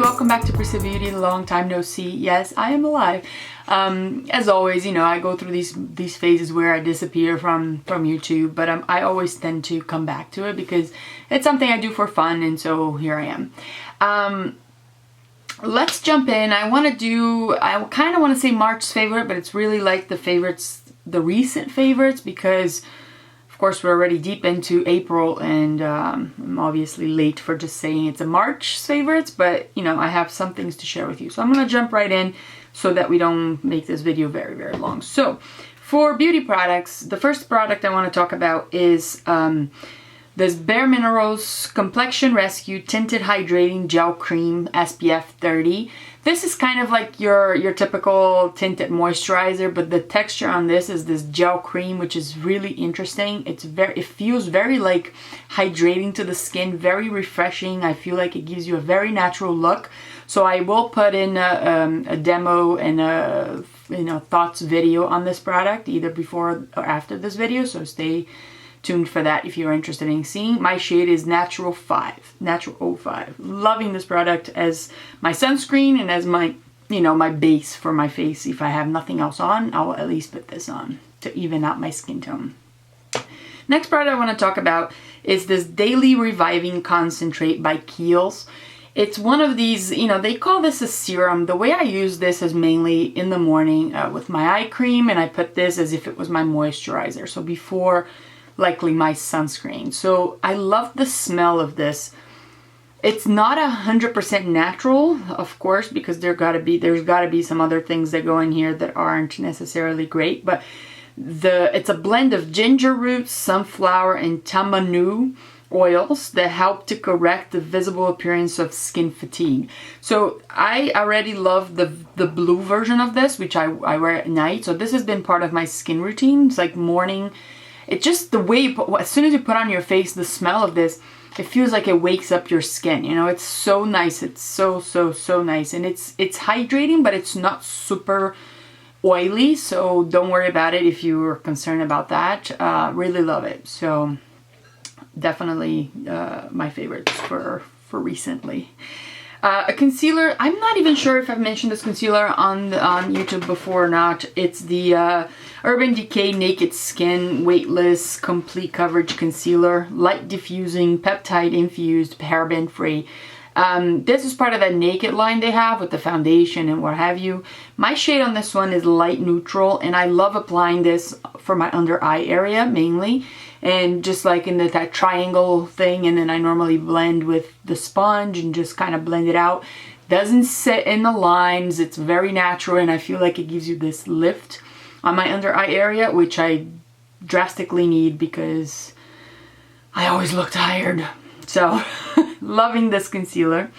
welcome back to Prisa Beauty. Long time no see. Yes, I am alive. As always, you know, I go through these phases where I disappear from YouTube, but I always tend to come back to it because it's something I do for fun, and so here I am. Let's jump in. I kind of want to say March's favorite, but it's really like the recent favorites, because of course we're already deep into April, and I'm obviously late for just saying it's a March favorites, but you know, I have some things to share with you. So I'm going to jump right in so that we don't make this video very, very long. So for beauty products, the first product I want to talk about is this Bare Minerals Complexion Rescue Tinted Hydrating Gel Cream SPF 30. This is kind of like your typical tinted moisturizer, but the texture on this is this gel cream, which is really interesting. It feels very like hydrating to the skin, very refreshing. I feel like it gives you a very natural look. So I will put in a demo and a thoughts video on this product, either before or after this video. So stay tuned for that if you're interested in seeing. My shade is Natural 05. Loving this product as my sunscreen and as my, my base for my face. If I have nothing else on, I'll at least put this on to even out my skin tone. Next product I want to talk about is this Daily Reviving Concentrate by Kiehl's. It's one of these, they call this a serum. The way I use this is mainly in the morning with my eye cream, and I put this as if it was my moisturizer. So before likely my sunscreen. So I love the smell of this. It's not 100% natural, of course, because there's got to be some other things that go in here that aren't necessarily great, but it's a blend of ginger roots, sunflower, and tamanu oils that help to correct the visible appearance of skin fatigue. So I already love the blue version of this, which I wear at night. So this has been part of my skin routine. It's like morning. It just, the way as soon as you put on your face, the smell of this, it feels like it wakes up your skin. It's so nice. It's so nice. And it's hydrating, but it's not super oily. So don't worry about it if you're concerned about that. Really love it. So definitely my favorites for recently. A concealer. I'm not even sure if I've mentioned this concealer on YouTube before or not. It's the Urban Decay Naked Skin Weightless Complete Coverage Concealer. Light diffusing, peptide infused, paraben free. This is part of that Naked line they have with the foundation and what have you. My shade on this one is light neutral, and I love applying this for my under eye area mainly. And just like in that triangle thing, and then I normally blend with the sponge and just kind of blend it out. Doesn't sit in the lines. It's very natural, and I feel like it gives you this lift on my under eye area, which I drastically need because I always look tired. So loving this concealer.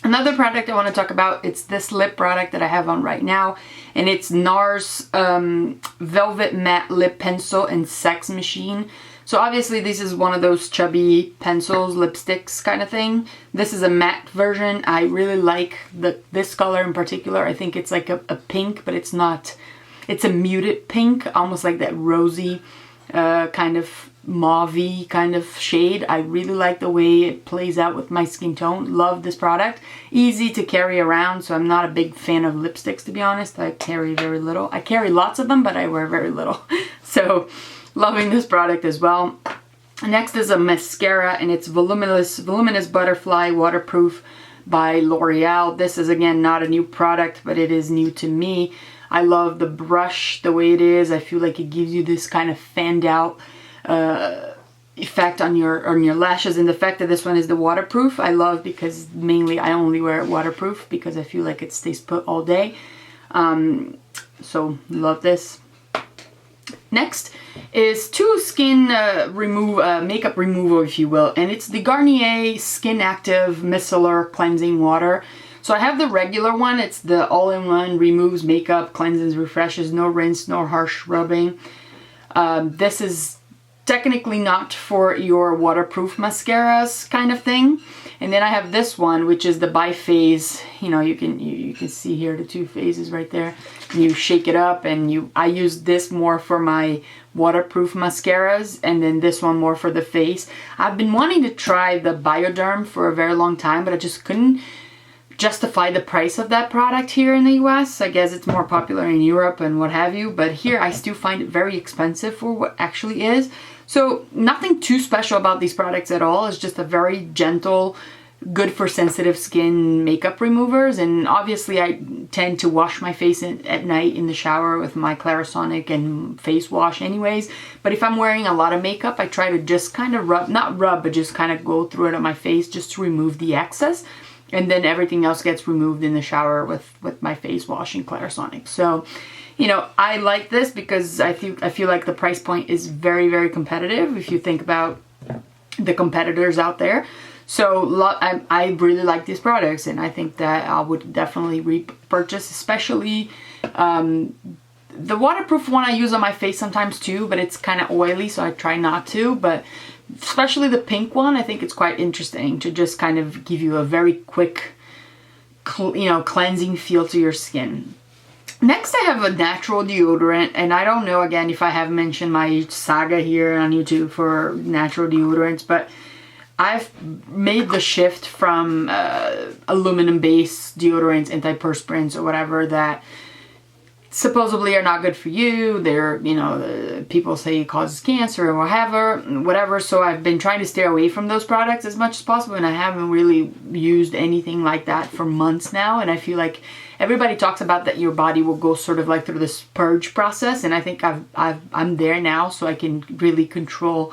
Another product I want to talk about, it's this lip product that I have on right now, and it's NARS Velvet Matte Lip Pencil and Sex Machine. So obviously this is one of those chubby pencils, lipsticks kind of thing. This is a matte version. I really like this color in particular. I think it's like a pink, but it's not. It's a muted pink, almost like that rosy kind of mauve-y kind of shade. I really like the way it plays out with my skin tone. Love this product. Easy to carry around, so I'm not a big fan of lipsticks, to be honest. I carry very little. I carry lots of them, but I wear very little. So loving this product as well. Next is a mascara, and it's Voluminous Butterfly Waterproof by L'Oreal. This is, again, not a new product, but it is new to me. I love the brush, the way it is. I feel like it gives you this kind of fanned out effect on your lashes, and the fact that this one is the waterproof I love, because mainly I only wear it waterproof because I feel like it stays put all day. So love this. Next is two skin makeup removal, if you will, and it's the Garnier Skin Active Micellar Cleansing Water. So I have the regular one. It's the all-in-one, removes makeup, cleanses, refreshes, no rinse, no harsh rubbing. This is technically not for your waterproof mascaras kind of thing. And then I have this one, which is the biphase. You can see here the two phases right there. You shake it up, and I use this more for my waterproof mascaras, and then this one more for the face. I've been wanting to try the Bioderm for a very long time, but I just couldn't justify the price of that product here in the US. I guess it's more popular in Europe and what have you, but here I still find it very expensive for what actually is. So nothing too special about these products at all. It's just a very gentle, good for sensitive skin makeup removers. And obviously I tend to wash my face at night in the shower with my Clarisonic and face wash anyways. But if I'm wearing a lot of makeup, I try to just kind of but just kind of go through it on my face just to remove the excess. And then everything else gets removed in the shower with my face wash and Clarisonic. So, you know, I like this because I feel like the price point is very, very competitive if you think about the competitors out there. So I really like these products, and I think that I would definitely repurchase, especially the waterproof one I use on my face sometimes too, but it's kind of oily, so I try not to. But especially the pink one, I think it's quite interesting to just kind of give you a very quick, cleansing feel to your skin. Next, I have a natural deodorant, and I don't know, again, if I have mentioned my saga here on YouTube for natural deodorants, but I've made the shift from aluminum-based deodorants, antiperspirants, or whatever that supposedly are not good for you. They're, people say it causes cancer or whatever. So I've been trying to stay away from those products as much as possible, and I haven't really used anything like that for months now. And I feel like everybody talks about that your body will go sort of like through this purge process, and I think I'm there now, so I can really control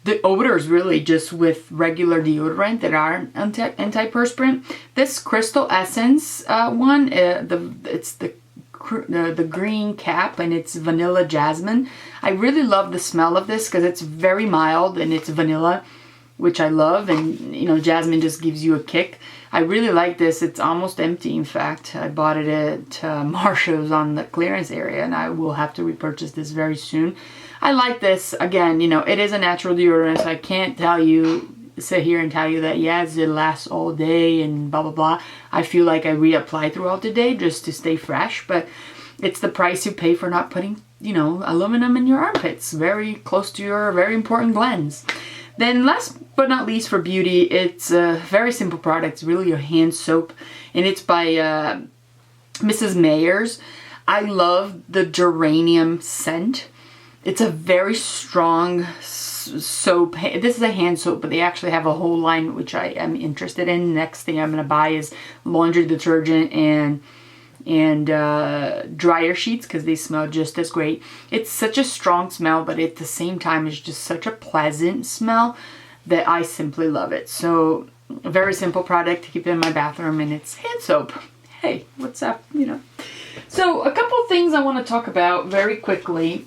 the odors really just with regular deodorant that aren't antiperspirant. This Crystal Essence one, it's the green cap, and it's vanilla jasmine. I really love the smell of this because it's very mild and it's vanilla, which I love, and jasmine just gives you a kick. I really like this. It's almost empty, in fact. I bought it at Marshall's on the clearance area, and I will have to repurchase this very soon. I like this. Again, it is a natural deodorant, so I can't sit here and tell you that, yes, it lasts all day and blah, blah, blah. I feel like I reapply throughout the day just to stay fresh, but it's the price you pay for not putting, aluminum in your armpits, very close to your very important glands. Then last but not least for beauty, it's a very simple product. It's really a hand soap, and it's by Mrs. Meyer's. I love the geranium scent. It's a very strong soap. This is a hand soap, but they actually have a whole line which I am interested in. Next thing I'm going to buy is laundry detergent and dryer sheets, because they smell just as great. It's such a strong smell, but at the same time it's just such a pleasant smell that I simply love it. So a very simple product to keep in my bathroom, and it's hand soap. Hey, what's up, So a couple things I want to talk about very quickly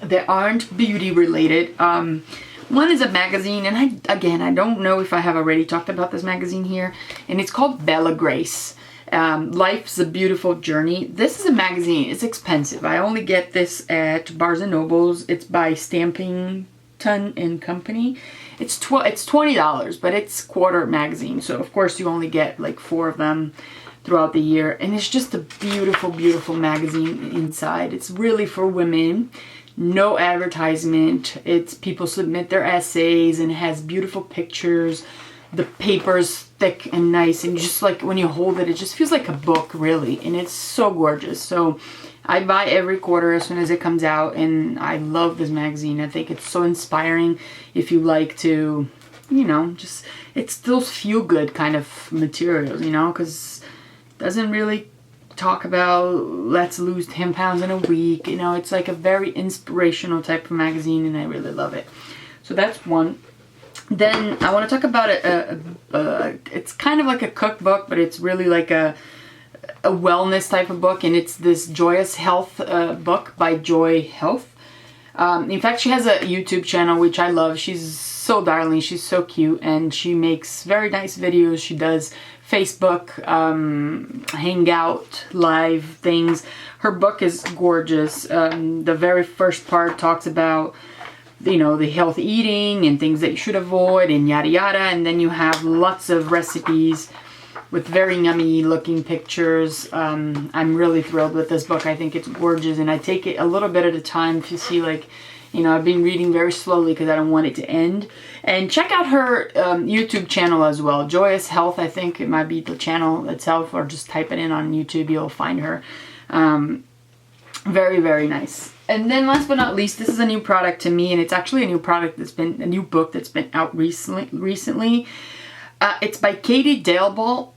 that aren't beauty related. One is a magazine, and I don't know if I have already talked about this magazine here, and it's called Bella Grace. Life's a Beautiful Journey. This is a magazine. It's expensive. I only get this at Barnes & Nobles. It's by Stampington and Company. It's $20, but it's quarter magazine, so of course you only get like 4 of them throughout the year, and it's just a beautiful, beautiful magazine inside. It's really for women. No advertisement. It's people submit their essays, and it has beautiful pictures. The paper's thick and nice, and just like when you hold it, it just feels like a book, really, and it's so gorgeous. So I buy every quarter as soon as it comes out, and I love this magazine. I think it's so inspiring if you like to, it's those feel-good kind of materials, because it doesn't really talk about let's lose 10 pounds in a week. It's like a very inspirational type of magazine, and I really love it. So that's one. Then I want to talk about it's kind of like a cookbook, but it's really like a wellness type of book, and it's this Joyous Health book by Joy Health. In fact, she has a YouTube channel, which I love. She's so darling. She's so cute, and she makes very nice videos. She does Facebook hangout live things. Her book is gorgeous. The very first part talks about the healthy eating and things that you should avoid and yada yada, and then you have lots of recipes with very yummy looking pictures. I'm really thrilled with this book. I think it's gorgeous, and I take it a little bit at a time. If you see, like, You know, I've been reading very slowly because I don't want it to end. And check out her YouTube channel as well. Joyous Health, I think it might be the channel itself, or just type it in on YouTube, you'll find her. Very, very nice. And then last but not least, this is a new product to me, and it's actually a new product that's been, a new book that's been out recently. It's by Katie Dalebout.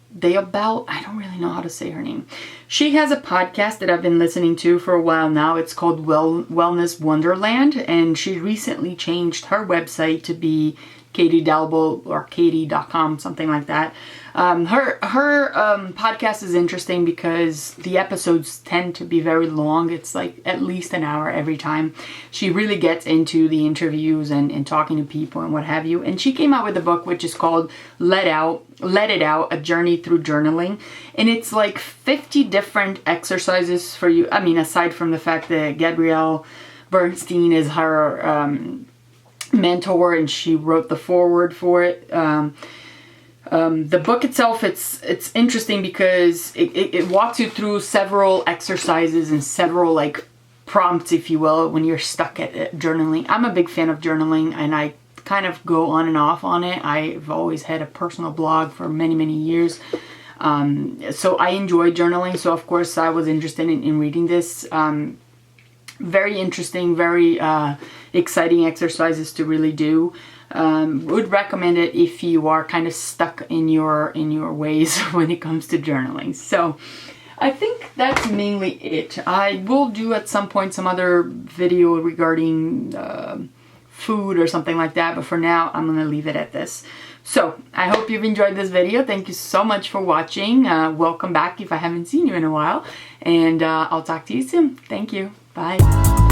I don't really know how to say her name. She has a podcast that I've been listening to for a while now. It's called Wellness Wonderland, and she recently changed her website to be Katie Dalebout or katie.com, something like that. Her podcast is interesting because the episodes tend to be very long. It's like at least an hour every time. She really gets into the interviews and talking to people and what have you. And she came out with a book which is called Let It Out, A Journey Through Journaling. And it's like 50 different exercises for you. I mean, aside from the fact that Gabrielle Bernstein is her mentor and she wrote the foreword for it. The book itself, it's interesting because it walks you through several exercises and several like prompts, if you will, when you're stuck at journaling. I'm a big fan of journaling, and I kind of go on and off on it. I've always had a personal blog for many, many years. So I enjoy journaling. So of course I was interested in reading this. Very interesting, very exciting exercises to really do. Would recommend it if you are kind of stuck in your ways when it comes to journaling. So I think that's mainly it. I will do at some point some other video regarding food or something like that, but for now I'm gonna leave it at this. So I hope you've enjoyed this video. Thank you so much for watching. Welcome back if I haven't seen you in a while, and I'll talk to you soon. Thank you. Bye.